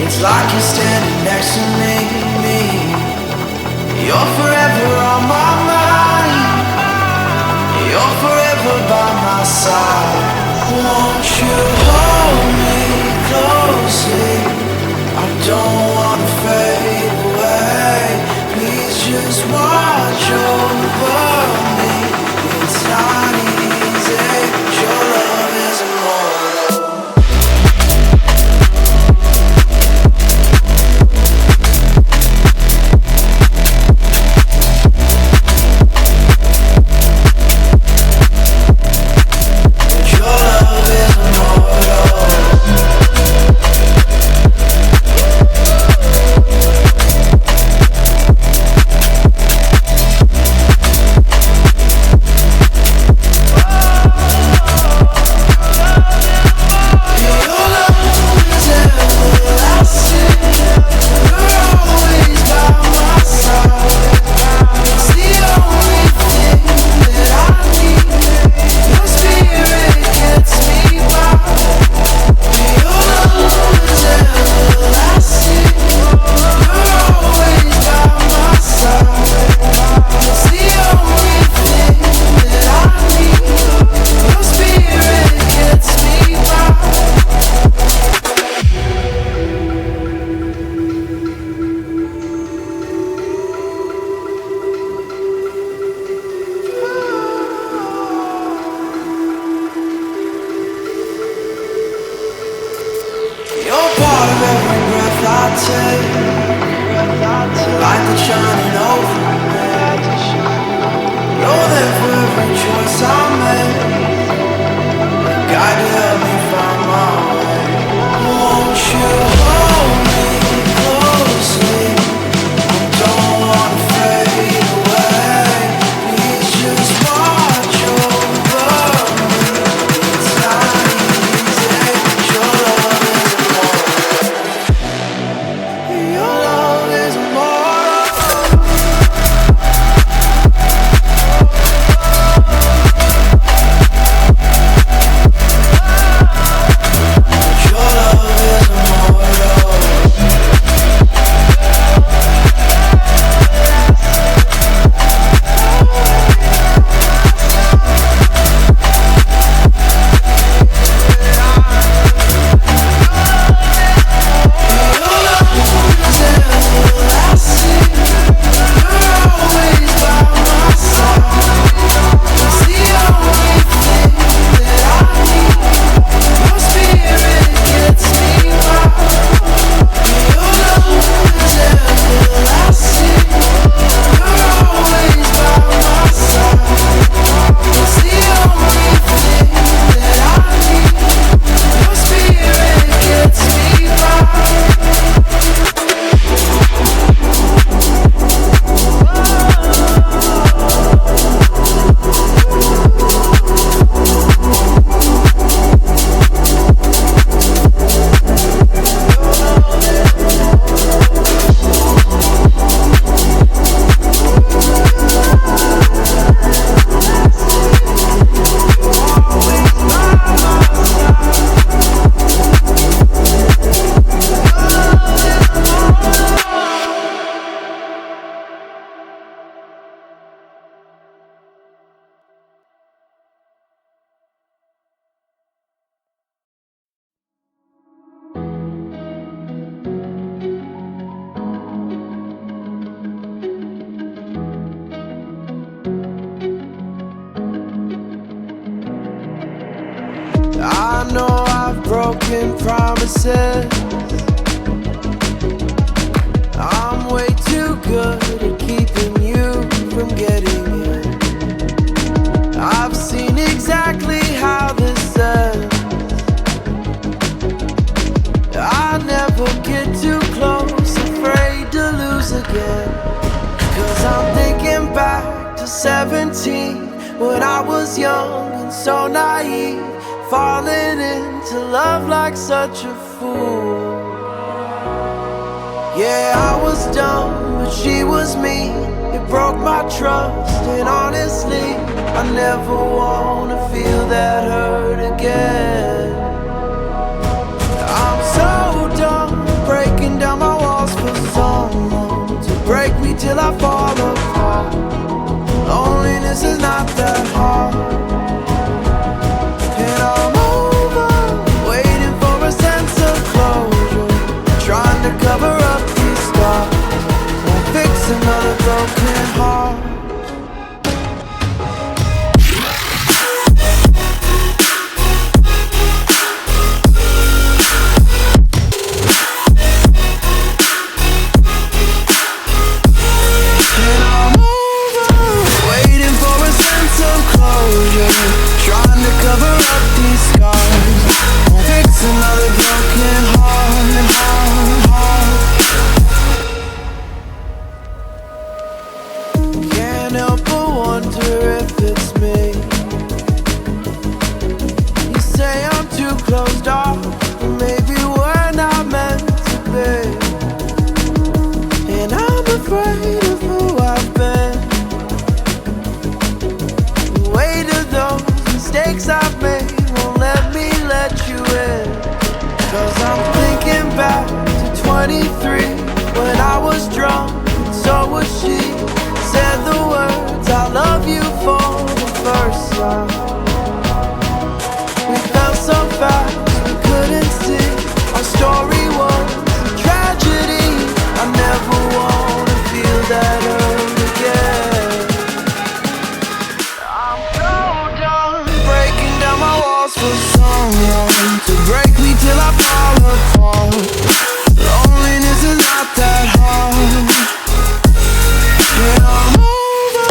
It's like you're standing next to me. You're forever on my mind. You're forever by my side. Won't you hold me closely? I don't wanna fade away. Please just watch over me. It's not easy. Your love is immortal. Light that's shining over me. You're there for every choice I make. Guide to help me find my way. Won't you hold me closely? I don't wanna fade away. Please just watch over me. It's not easy. Your love is immortal. Your love is immortal. I know I've broken promises. I'm way too good at keeping you from getting in. I've seen exactly how this ends. 17 when I was young and so naive, falling into love like such a fool. Yeah, I was dumb, but she was me. It broke my trust, and honestly, I never wanna feel that hurt again. I'm so done breaking down my walls for someone to break me till I fall apart. Loneliness is not that hard, and I'm over waiting for a sense of closure, trying to cover up these scars. Won't fix another broken heart. Trying to cover up these scars, fix another broken heart. Can't help but wonder if it's me. You say I'm too closed off, but maybe we're not meant to be. And I'm afraid of who I've been. The weight of those mistakes I've made won't let me let you in. 'Cause I'm thinking back to 23 when I was drunk and so was she. Said the words I love you for the first time. We felt so fast we couldn't see. Our story was a tragedy. I never wanna feel that hurt again. I'm so done breaking down my walls for someone to break me till I fall apart. Loneliness is not that hard, and I'm over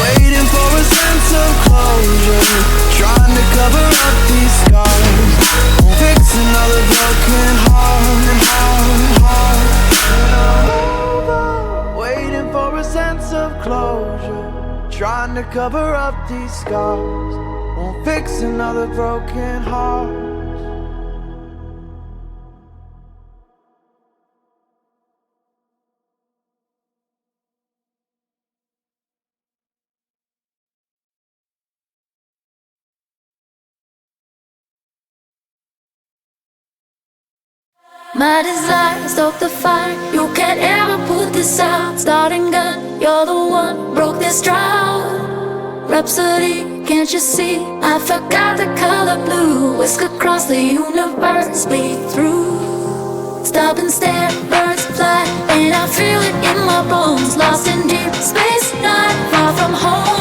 waiting for a sense of closure, trying to cover up these scars, fix another broken heart. And I'm over waiting for a sense of closure, trying to cover up these scars, won't fix another broken heart. My desire, stoke the fire. You can't ever put this out. Starting gun, you're the one broke this drought. Rhapsody, can't you see? I forgot the color blue. Whisk across the universe, bleed through. Stop and stare, birds fly, and I feel it in my bones. Lost in deep space, not far from home.